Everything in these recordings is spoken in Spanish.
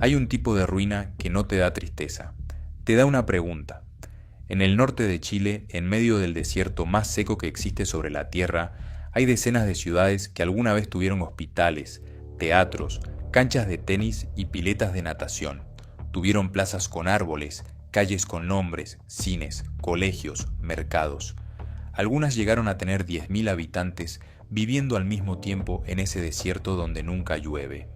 Hay un tipo de ruina que no te da tristeza, te da una pregunta. En el norte de Chile, en medio del desierto más seco que existe sobre la Tierra, hay decenas de ciudades que alguna vez tuvieron hospitales, teatros, canchas de tenis y piletas de natación. Tuvieron plazas con árboles, calles con nombres, cines, colegios, mercados. Algunas llegaron a tener 10.000 habitantes viviendo al mismo tiempo en ese desierto donde nunca llueve.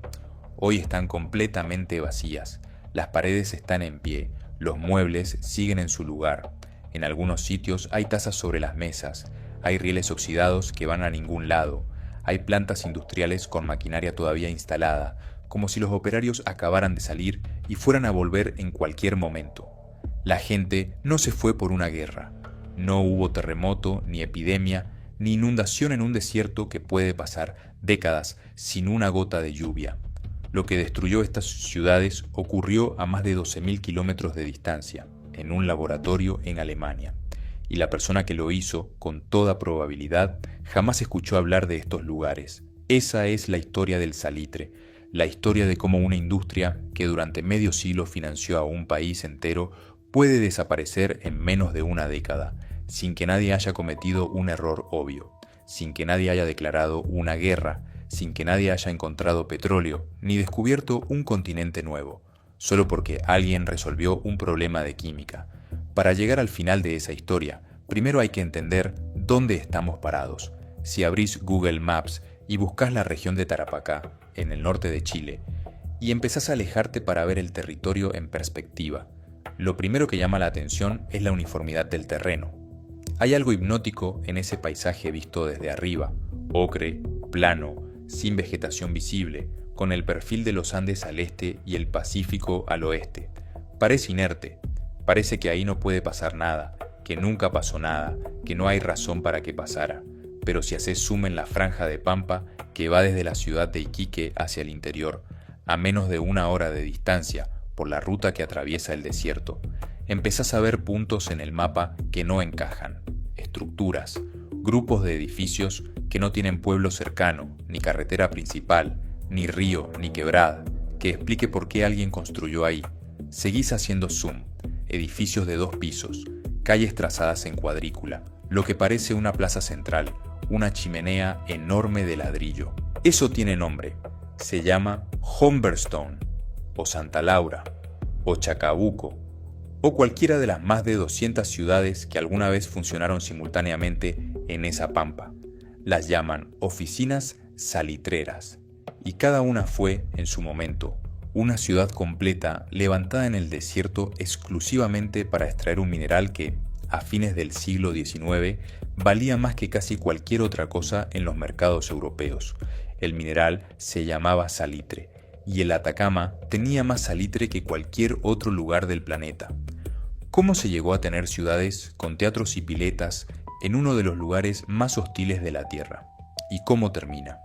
Hoy están completamente vacías, las paredes están en pie, los muebles siguen en su lugar. En algunos sitios hay tazas sobre las mesas, hay rieles oxidados que van a ningún lado, hay plantas industriales con maquinaria todavía instalada, como si los operarios acabaran de salir y fueran a volver en cualquier momento. La gente no se fue por una guerra. No hubo terremoto, ni epidemia, ni inundación en un desierto que puede pasar décadas sin una gota de lluvia. Lo que destruyó estas ciudades ocurrió a más de 12.000 kilómetros de distancia, en un laboratorio en Alemania. Y la persona que lo hizo, con toda probabilidad, jamás escuchó hablar de estos lugares. Esa es la historia del salitre, la historia de cómo una industria que durante medio siglo financió a un país entero puede desaparecer en menos de una década, sin que nadie haya cometido un error obvio, sin que nadie haya declarado una guerra, sin que nadie haya encontrado petróleo, ni descubierto un continente nuevo, solo porque alguien resolvió un problema de química. Para llegar al final de esa historia, primero hay que entender dónde estamos parados. Si abrís Google Maps y buscas la región de Tarapacá, en el norte de Chile, y empezás a alejarte para ver el territorio en perspectiva, lo primero que llama la atención es la uniformidad del terreno. Hay algo hipnótico en ese paisaje visto desde arriba, ocre, plano, sin vegetación visible, con el perfil de los Andes al este y el Pacífico al oeste. Parece inerte, parece que ahí no puede pasar nada, que nunca pasó nada, que no hay razón para que pasara. Pero si haces zoom en la franja de pampa que va desde la ciudad de Iquique hacia el interior, a menos de 1 hora de distancia, por la ruta que atraviesa el desierto, empezás a ver puntos en el mapa que no encajan, estructuras, grupos de edificios que no tienen pueblo cercano, ni carretera principal, ni río, ni quebrada, que explique por qué alguien construyó ahí. Seguís haciendo zoom, edificios de 2 pisos, calles trazadas en cuadrícula, lo que parece una plaza central, una chimenea enorme de ladrillo. Eso tiene nombre, se llama Humberstone, o Santa Laura, o Chacabuco, o cualquiera de las más de 200 ciudades que alguna vez funcionaron simultáneamente en esa pampa. Las llaman oficinas salitreras, y cada una fue, en su momento, una ciudad completa levantada en el desierto exclusivamente para extraer un mineral que, a fines del siglo XIX, valía más que casi cualquier otra cosa en los mercados europeos. El mineral se llamaba salitre, y el Atacama tenía más salitre que cualquier otro lugar del planeta. ¿Cómo se llegó a tener ciudades con teatros y piletas en uno de los lugares más hostiles de la Tierra? ¿Y cómo termina?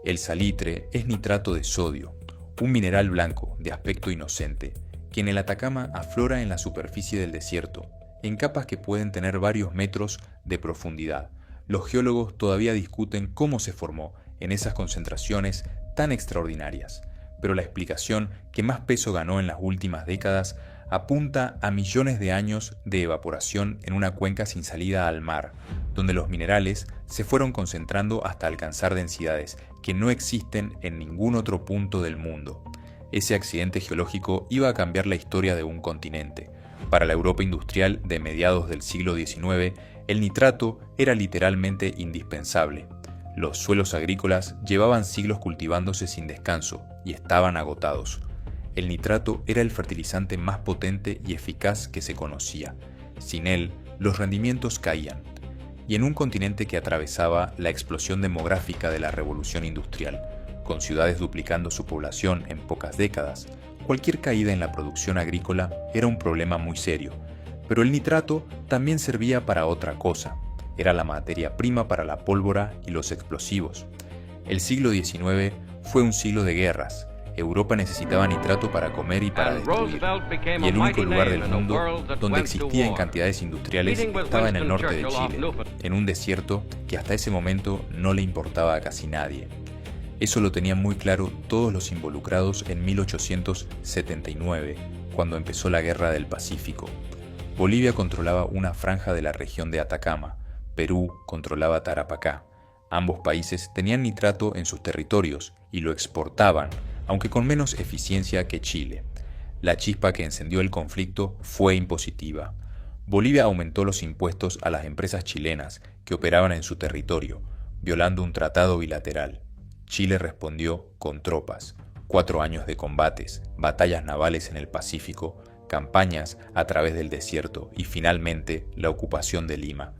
El salitre es nitrato de sodio, un mineral blanco de aspecto inocente, que en el Atacama aflora en la superficie del desierto, en capas que pueden tener varios metros de profundidad. Los geólogos todavía discuten cómo se formó en esas concentraciones tan extraordinarias, pero la explicación que más peso ganó en las últimas décadas apunta a millones de años de evaporación en una cuenca sin salida al mar, donde los minerales se fueron concentrando hasta alcanzar densidades que no existen en ningún otro punto del mundo. Ese accidente geológico iba a cambiar la historia de un continente. Para la Europa industrial de mediados del siglo XIX, el nitrato era literalmente indispensable. Los suelos agrícolas llevaban siglos cultivándose sin descanso y estaban agotados. El nitrato era el fertilizante más potente y eficaz que se conocía. Sin él, los rendimientos caían. Y en un continente que atravesaba la explosión demográfica de la revolución industrial, con ciudades duplicando su población en pocas décadas, cualquier caída en la producción agrícola era un problema muy serio. Pero el nitrato también servía para otra cosa. Era la materia prima para la pólvora y los explosivos. El siglo XIX fue un siglo de guerras. Europa necesitaba nitrato para comer y para destruir, y el único lugar del mundo donde existía en cantidades industriales estaba en el norte de Chile, en un desierto que hasta ese momento no le importaba a casi nadie. Eso lo tenían muy claro todos los involucrados en 1879, cuando empezó la Guerra del Pacífico. Bolivia controlaba una franja de la región de Atacama, Perú controlaba Tarapacá. Ambos países tenían nitrato en sus territorios y lo exportaban, aunque con menos eficiencia que Chile. La chispa que encendió el conflicto fue impositiva. Bolivia aumentó los impuestos a las empresas chilenas que operaban en su territorio, violando un tratado bilateral. Chile respondió con tropas, 4 años de combates, batallas navales en el Pacífico, campañas a través del desierto y finalmente la ocupación de Lima.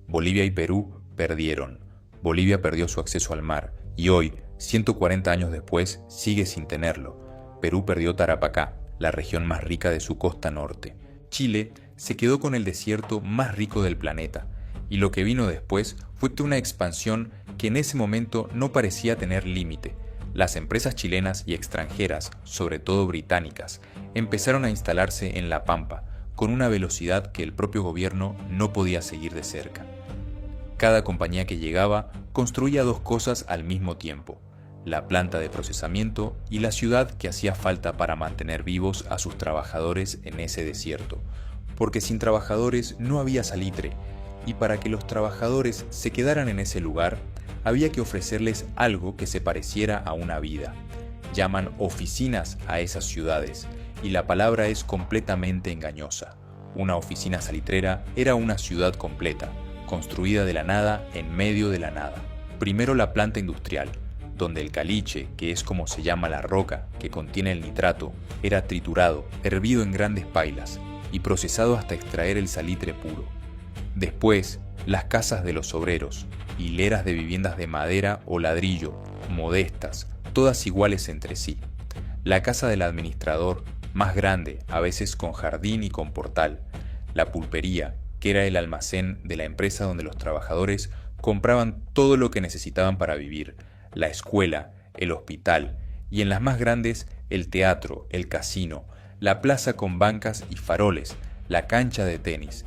Bolivia y Perú perdieron. Bolivia perdió su acceso al mar y hoy, 140 años después, sigue sin tenerlo. Perú perdió Tarapacá, la región más rica de su costa norte. Chile se quedó con el desierto más rico del planeta, y lo que vino después fue una expansión que en ese momento no parecía tener límite. Las empresas chilenas y extranjeras, sobre todo británicas, empezaron a instalarse en La Pampa, con una velocidad que el propio gobierno no podía seguir de cerca. Cada compañía que llegaba construía 2 cosas al mismo tiempo: la planta de procesamiento y la ciudad que hacía falta para mantener vivos a sus trabajadores en ese desierto, porque sin trabajadores no había salitre, y para que los trabajadores se quedaran en ese lugar, había que ofrecerles algo que se pareciera a una vida. Llaman oficinas a esas ciudades, y la palabra es completamente engañosa. Una oficina salitrera era una ciudad completa, construida de la nada en medio de la nada. Primero la planta industrial, donde el caliche, que es como se llama la roca que contiene el nitrato, era triturado, hervido en grandes pailas y procesado hasta extraer el salitre puro. Después, las casas de los obreros, hileras de viviendas de madera o ladrillo, modestas, todas iguales entre sí. La casa del administrador, más grande, a veces con jardín y con portal. La pulpería, que era el almacén de la empresa donde los trabajadores compraban todo lo que necesitaban para vivir. La escuela, el hospital y en las más grandes el teatro, el casino, la plaza con bancas y faroles, la cancha de tenis.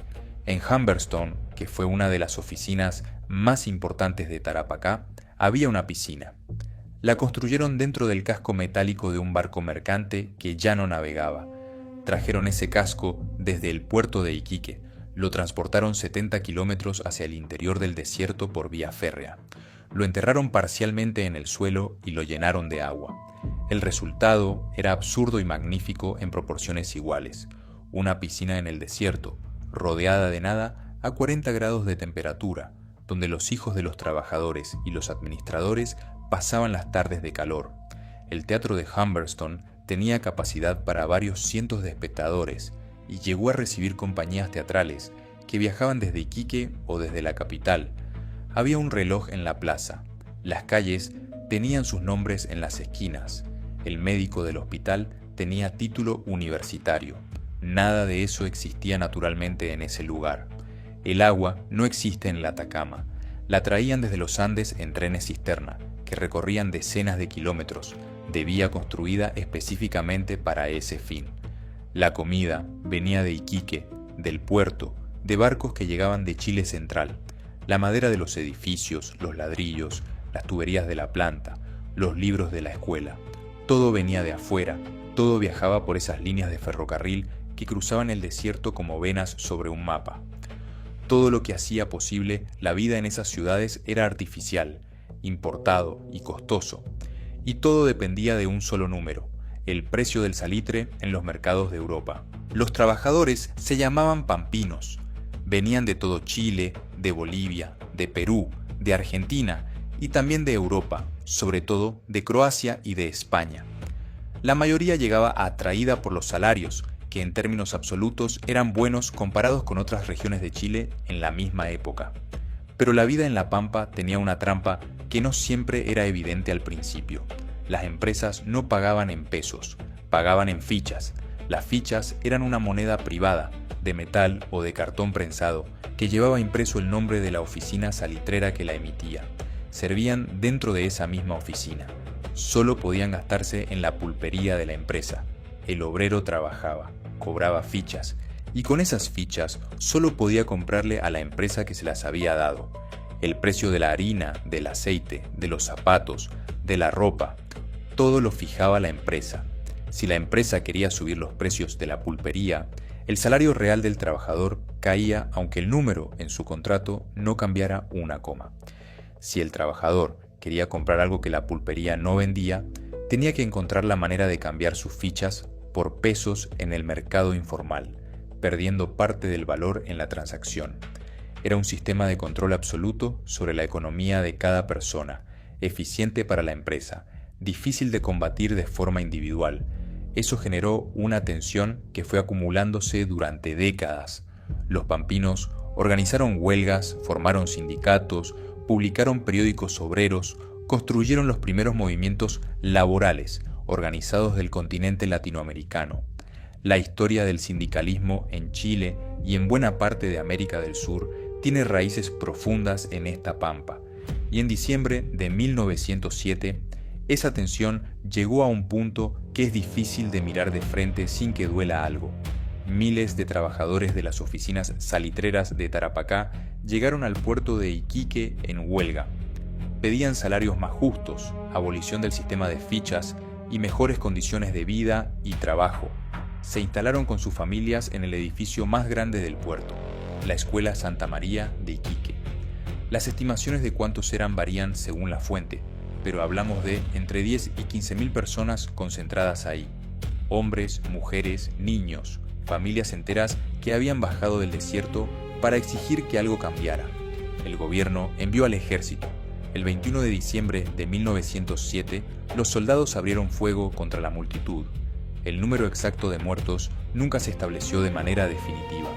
En Humberstone, que fue una de las oficinas más importantes de Tarapacá, había una piscina. La construyeron dentro del casco metálico de un barco mercante que ya no navegaba. Trajeron ese casco desde el puerto de Iquique, lo transportaron 70 kilómetros hacia el interior del desierto por vía férrea. Lo enterraron parcialmente en el suelo y lo llenaron de agua. El resultado era absurdo y magnífico en proporciones iguales. Una piscina en el desierto, rodeada de nada, a 40 grados de temperatura, donde los hijos de los trabajadores y los administradores pasaban las tardes de calor. El teatro de Humberstone tenía capacidad para varios cientos de espectadores y llegó a recibir compañías teatrales que viajaban desde Iquique o desde la capital. Había un reloj en la plaza. Las calles tenían sus nombres en las esquinas. El médico del hospital tenía título universitario. Nada de eso existía naturalmente en ese lugar. El agua no existe en la Atacama. La traían desde los Andes en trenes cisterna, que recorrían decenas de kilómetros, de vía construida específicamente para ese fin. La comida venía de Iquique, del puerto, de barcos que llegaban de Chile central. La madera de los edificios, los ladrillos, las tuberías de la planta, los libros de la escuela. Todo venía de afuera, todo viajaba por esas líneas de ferrocarril que cruzaban el desierto como venas sobre un mapa. Todo lo que hacía posible la vida en esas ciudades era artificial, importado y costoso, y todo dependía de un solo número: el precio del salitre en los mercados de Europa. Los trabajadores se llamaban pampinos. Venían de todo Chile, de Bolivia, de Perú, de Argentina y también de Europa, sobre todo de Croacia y de España. La mayoría llegaba atraída por los salarios, que en términos absolutos eran buenos comparados con otras regiones de Chile en la misma época. Pero la vida en La Pampa tenía una trampa que no siempre era evidente al principio. Las empresas no pagaban en pesos, pagaban en fichas. Las fichas eran una moneda privada, de metal o de cartón prensado, que llevaba impreso el nombre de la oficina salitrera que la emitía. Servían dentro de esa misma oficina. Solo podían gastarse en la pulpería de la empresa. El obrero trabajaba, cobraba fichas, y con esas fichas solo podía comprarle a la empresa que se las había dado. El precio de la harina, del aceite, de los zapatos, de la ropa, todo lo fijaba la empresa. Si la empresa quería subir los precios de la pulpería, el salario real del trabajador caía aunque el número en su contrato no cambiara una coma. Si el trabajador quería comprar algo que la pulpería no vendía, tenía que encontrar la manera de cambiar sus fichas por pesos en el mercado informal, perdiendo parte del valor en la transacción. Era un sistema de control absoluto sobre la economía de cada persona, eficiente para la empresa, difícil de combatir de forma individual. Eso generó una tensión que fue acumulándose durante décadas. Los pampinos organizaron huelgas, formaron sindicatos, publicaron periódicos obreros, construyeron los primeros movimientos laborales organizados del continente latinoamericano. La historia del sindicalismo en Chile y en buena parte de América del Sur tiene raíces profundas en esta pampa, y en diciembre de 1907, esa tensión llegó a un punto que es difícil de mirar de frente sin que duela algo. Miles de trabajadores de las oficinas salitreras de Tarapacá llegaron al puerto de Iquique en huelga. Pedían salarios más justos, abolición del sistema de fichas y mejores condiciones de vida y trabajo. Se instalaron con sus familias en el edificio más grande del puerto, la Escuela Santa María de Iquique. Las estimaciones de cuántos eran varían según la fuente, pero hablamos de entre 10 y 15.000 personas concentradas ahí. Hombres, mujeres, niños, familias enteras que habían bajado del desierto para exigir que algo cambiara. El gobierno envió al ejército. El 21 de diciembre de 1907, los soldados abrieron fuego contra la multitud. El número exacto de muertos nunca se estableció de manera definitiva.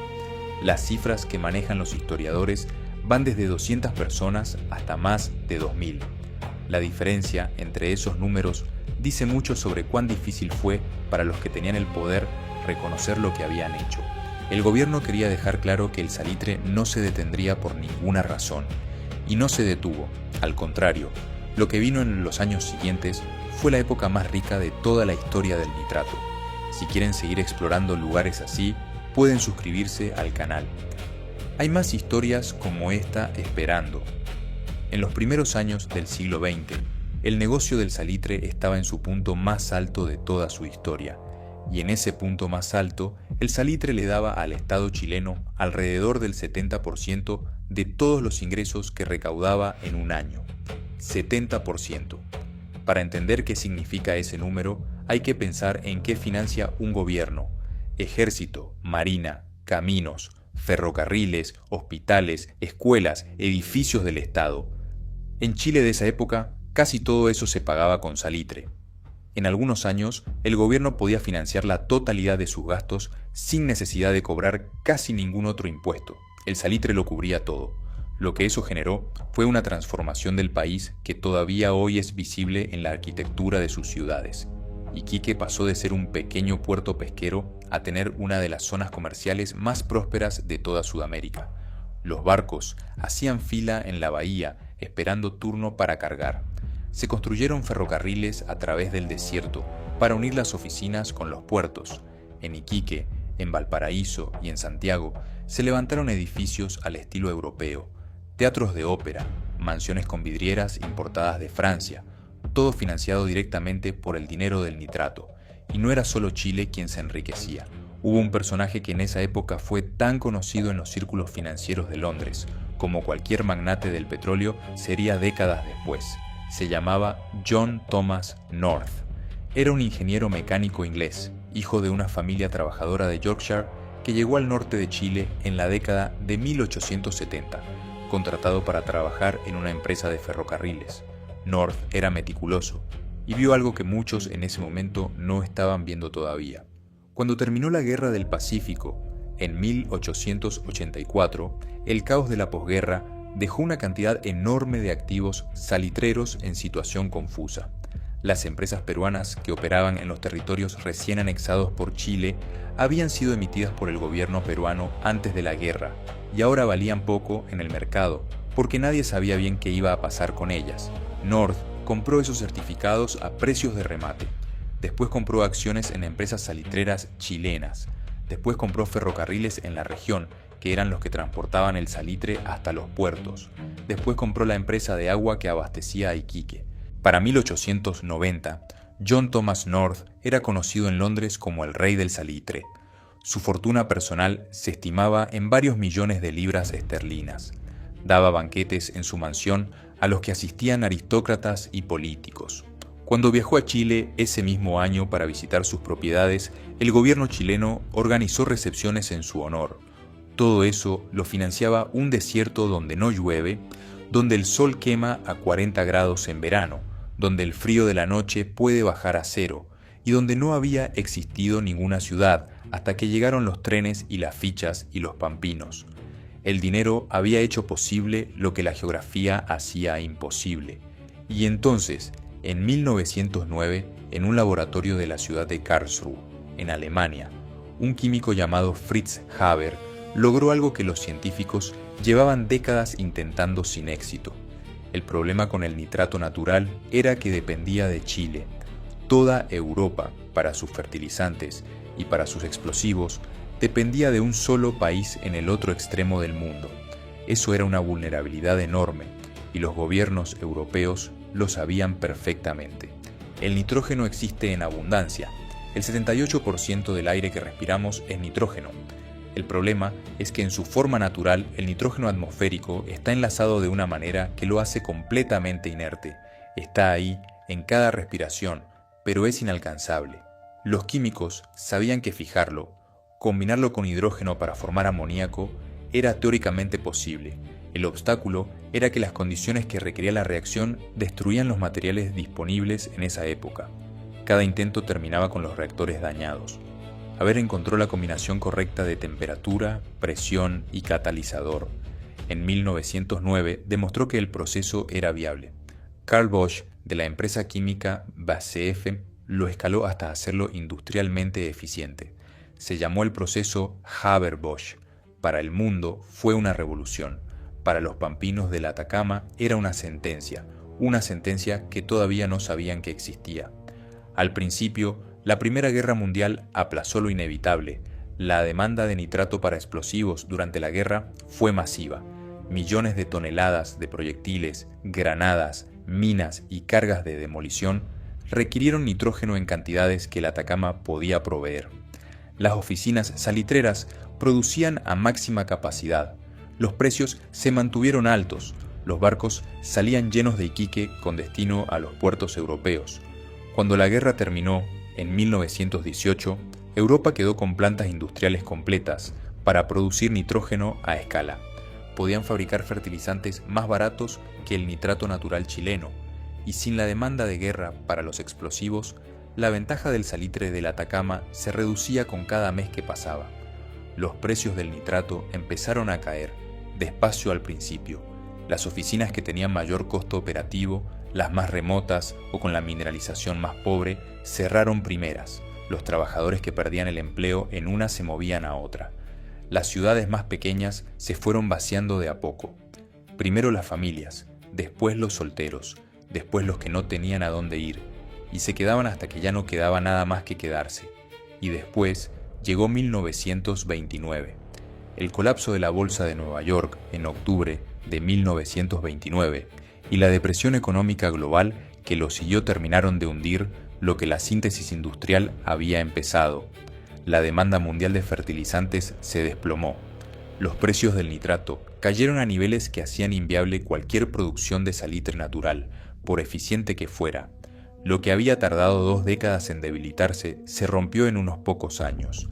Las cifras que manejan los historiadores van desde 200 personas hasta más de 2.000. La diferencia entre esos números dice mucho sobre cuán difícil fue para los que tenían el poder reconocer lo que habían hecho. El gobierno quería dejar claro que el salitre no se detendría por ninguna razón, y no se detuvo. Al contrario, lo que vino en los años siguientes fue la época más rica de toda la historia del nitrato. Si quieren seguir explorando lugares así, pueden suscribirse al canal. Hay más historias como esta esperando. En los primeros años del siglo XX, el negocio del salitre estaba en su punto más alto de toda su historia, y en ese punto más alto, el salitre le daba al Estado chileno alrededor del 70% de todos los ingresos que recaudaba en un año. 70%. Para entender qué significa ese número, hay que pensar en qué financia un gobierno: ejército, marina, caminos, ferrocarriles, hospitales, escuelas, edificios del Estado. En Chile de esa época, casi todo eso se pagaba con salitre. En algunos años, el gobierno podía financiar la totalidad de sus gastos sin necesidad de cobrar casi ningún otro impuesto. El salitre lo cubría todo. Lo que eso generó fue una transformación del país que todavía hoy es visible en la arquitectura de sus ciudades. Iquique pasó de ser un pequeño puerto pesquero a tener una de las zonas comerciales más prósperas de toda Sudamérica. Los barcos hacían fila en la bahía esperando turno para cargar. Se construyeron ferrocarriles a través del desierto para unir las oficinas con los puertos. En Iquique, en Valparaíso y en Santiago se levantaron edificios al estilo europeo, teatros de ópera, mansiones con vidrieras importadas de Francia, todo financiado directamente por el dinero del nitrato. Y no era solo Chile quien se enriquecía. Hubo un personaje que en esa época fue tan conocido en los círculos financieros de Londres como cualquier magnate del petróleo sería décadas después. Se llamaba John Thomas North. Era un ingeniero mecánico inglés, hijo de una familia trabajadora de Yorkshire que llegó al norte de Chile en la década de 1870, contratado para trabajar en una empresa de ferrocarriles. North era meticuloso y vio algo que muchos en ese momento no estaban viendo todavía. Cuando terminó la Guerra del Pacífico, en 1884, el caos de la posguerra dejó una cantidad enorme de activos salitreros en situación confusa. Las empresas peruanas que operaban en los territorios recién anexados por Chile habían sido emitidas por el gobierno peruano antes de la guerra y ahora valían poco en el mercado, porque nadie sabía bien qué iba a pasar con ellas. North compró esos certificados a precios de remate. Después compró acciones en empresas salitreras chilenas. Después compró ferrocarriles en la región que eran los que transportaban el salitre hasta los puertos. Después compró la empresa de agua que abastecía a Iquique. Para 1890, John Thomas North era conocido en Londres como el rey del salitre. Su fortuna personal se estimaba en varios millones de libras esterlinas. Daba banquetes en su mansión a los que asistían aristócratas y políticos. Cuando viajó a Chile ese mismo año para visitar sus propiedades, el gobierno chileno organizó recepciones en su honor. Todo eso lo financiaba un desierto donde no llueve, donde el sol quema a 40 grados en verano, donde el frío de la noche puede bajar a cero, y donde no había existido ninguna ciudad hasta que llegaron los trenes y las fichas y los pampinos. El dinero había hecho posible lo que la geografía hacía imposible. Y entonces, en 1909, en un laboratorio de la ciudad de Karlsruhe, en Alemania, un químico llamado Fritz Haber logró algo que los científicos llevaban décadas intentando sin éxito. El problema con el nitrato natural era que dependía de Chile. Toda Europa, para sus fertilizantes y para sus explosivos, dependía de un solo país en el otro extremo del mundo. Eso era una vulnerabilidad enorme, y los gobiernos europeos lo sabían perfectamente. El nitrógeno existe en abundancia. El 78% del aire que respiramos es nitrógeno. El problema es que en su forma natural el nitrógeno atmosférico está enlazado de una manera que lo hace completamente inerte. Está ahí, en cada respiración, pero es inalcanzable. Los químicos sabían que fijarlo, combinarlo con hidrógeno para formar amoníaco, era teóricamente posible. El obstáculo era que las condiciones que requería la reacción destruían los materiales disponibles en esa época. Cada intento terminaba con los reactores dañados. Haber encontró la combinación correcta de temperatura, presión y catalizador. En 1909 demostró que el proceso era viable. Carl Bosch, de la empresa química BASF, lo escaló hasta hacerlo industrialmente eficiente. Se llamó el proceso Haber-Bosch. Para el mundo fue una revolución. Para los pampinos del Atacama era una sentencia que todavía no sabían que existía. Al principio, la Primera Guerra Mundial aplazó lo inevitable. La demanda de nitrato para explosivos durante la guerra fue masiva. Millones de toneladas de proyectiles, granadas, minas y cargas de demolición requirieron nitrógeno en cantidades que el Atacama podía proveer. Las oficinas salitreras producían a máxima capacidad. Los precios se mantuvieron altos. Los barcos salían llenos de Iquique con destino a los puertos europeos. Cuando la guerra terminó, en 1918, Europa quedó con plantas industriales completas para producir nitrógeno a escala. Podían fabricar fertilizantes más baratos que el nitrato natural chileno, y sin la demanda de guerra para los explosivos, la ventaja del salitre del Atacama se reducía con cada mes que pasaba. Los precios del nitrato empezaron a caer, despacio al principio. Las oficinas que tenían mayor costo operativo, las más remotas o con la mineralización más pobre, cerraron primeras. Los trabajadores que perdían el empleo en una se movían a otra. Las ciudades más pequeñas se fueron vaciando de a poco. Primero las familias, después los solteros, después los que no tenían a dónde ir, y se quedaban hasta que ya no quedaba nada más que quedarse. Y después llegó 1929. El colapso de la Bolsa de Nueva York en octubre de 1929 y la depresión económica global que lo siguió terminaron de hundir lo que la síntesis industrial había empezado. La demanda mundial de fertilizantes se desplomó. Los precios del nitrato cayeron a niveles que hacían inviable cualquier producción de salitre natural, por eficiente que fuera. Lo que había tardado 2 décadas en debilitarse se rompió en unos pocos años.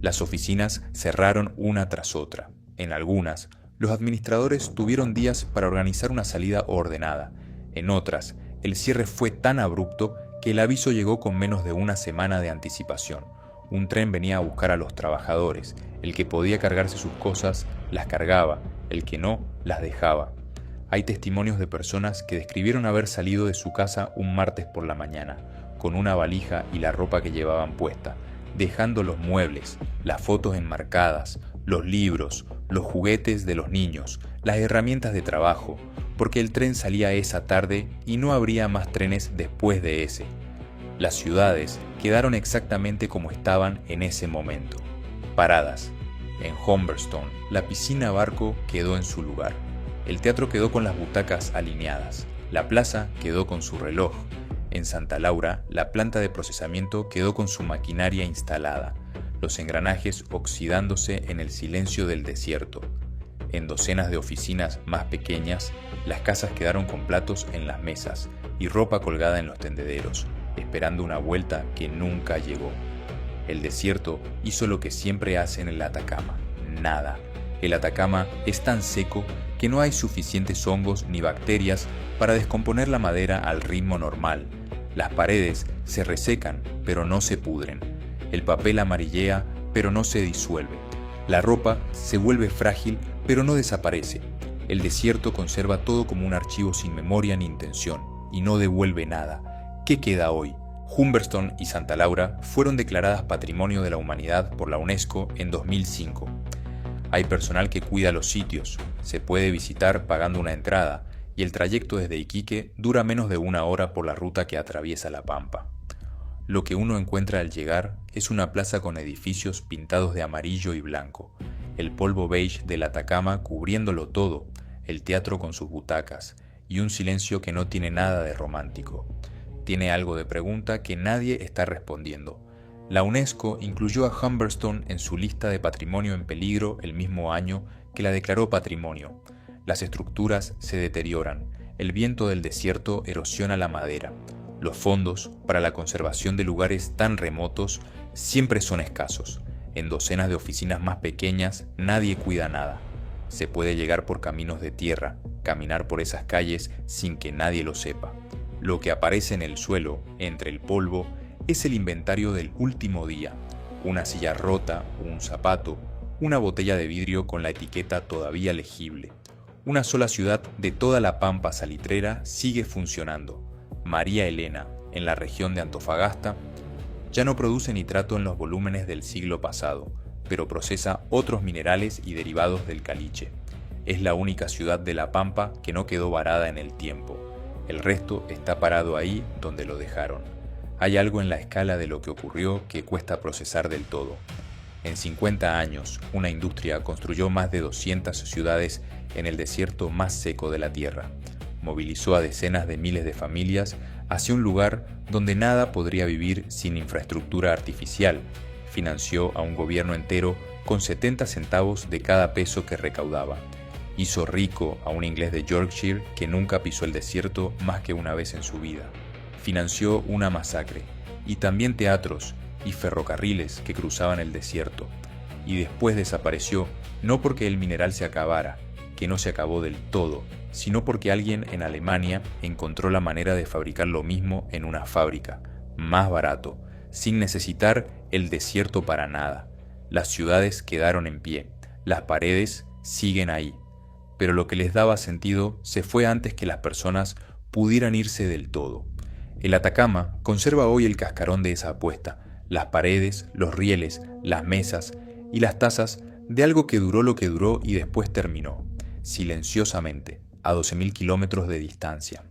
Las oficinas cerraron una tras otra. En algunas, los administradores tuvieron días para organizar una salida ordenada. En otras, el cierre fue tan abrupto que el aviso llegó con menos de una semana de anticipación. Un tren venía a buscar a los trabajadores. El que podía cargarse sus cosas, las cargaba. El que no, las dejaba. Hay testimonios de personas que describieron haber salido de su casa un martes por la mañana, con una valija y la ropa que llevaban puesta, dejando los muebles, las fotos enmarcadas, los libros, los juguetes de los niños, las herramientas de trabajo, porque el tren salía esa tarde y no habría más trenes después de ese. Las ciudades quedaron exactamente como estaban en ese momento, paradas. En Humberstone, la piscina barco quedó en su lugar. El teatro quedó con las butacas alineadas. La plaza quedó con su reloj. En Santa Laura, la planta de procesamiento quedó con su maquinaria instalada, los engranajes oxidándose en el silencio del desierto. En docenas de oficinas más pequeñas, las casas quedaron con platos en las mesas y ropa colgada en los tendederos, esperando una vuelta que nunca llegó. El desierto hizo lo que siempre hace en el Atacama: nada. El Atacama es tan seco que no hay suficientes hongos ni bacterias para descomponer la madera al ritmo normal. Las paredes se resecan, pero no se pudren. El papel amarillea, pero no se disuelve. La ropa se vuelve frágil, pero no desaparece. El desierto conserva todo como un archivo sin memoria ni intención, y no devuelve nada. ¿Qué queda hoy? Humberstone y Santa Laura fueron declaradas Patrimonio de la Humanidad por la UNESCO en 2005. Hay personal que cuida los sitios, se puede visitar pagando una entrada, y el trayecto desde Iquique dura menos de 1 hora por la ruta que atraviesa la Pampa. Lo que uno encuentra al llegar es una plaza con edificios pintados de amarillo y blanco, el polvo beige del Atacama cubriéndolo todo, el teatro con sus butacas, y un silencio que no tiene nada de romántico. Tiene algo de pregunta que nadie está respondiendo. La UNESCO incluyó a Humberstone en su lista de patrimonio en peligro el mismo año que la declaró patrimonio. Las estructuras se deterioran, el viento del desierto erosiona la madera. Los fondos para la conservación de lugares tan remotos siempre son escasos. En docenas de oficinas más pequeñas nadie cuida nada. Se puede llegar por caminos de tierra, caminar por esas calles sin que nadie lo sepa. Lo que aparece en el suelo, entre el polvo, es el inventario del último día. Una silla rota, un zapato, una botella de vidrio con la etiqueta todavía legible. Una sola ciudad de toda la Pampa salitrera sigue funcionando: María Elena, en la región de Antofagasta. Ya no produce nitrato en los volúmenes del siglo pasado, pero procesa otros minerales y derivados del caliche. Es la única ciudad de la Pampa que no quedó varada en el tiempo. El resto está parado ahí donde lo dejaron. Hay algo en la escala de lo que ocurrió que cuesta procesar del todo. En 50 años, una industria construyó más de 200 ciudades en el desierto más seco de la Tierra. Movilizó a decenas de miles de familias hacia un lugar donde nada podría vivir sin infraestructura artificial. Financió a un gobierno entero con 70 centavos de cada peso que recaudaba. Hizo rico a un inglés de Yorkshire que nunca pisó el desierto más que una vez en su vida. Financió una masacre, y también teatros y ferrocarriles que cruzaban el desierto. Y después desapareció, no porque el mineral se acabara, que no se acabó del todo, sino porque alguien en Alemania encontró la manera de fabricar lo mismo en una fábrica, más barato, sin necesitar el desierto para nada. Las ciudades quedaron en pie, las paredes siguen ahí, pero lo que les daba sentido se fue antes que las personas pudieran irse del todo. El Atacama conserva hoy el cascarón de esa apuesta, las paredes, los rieles, las mesas y las tazas de algo que duró lo que duró y después terminó, silenciosamente, a 12.000 kilómetros de distancia.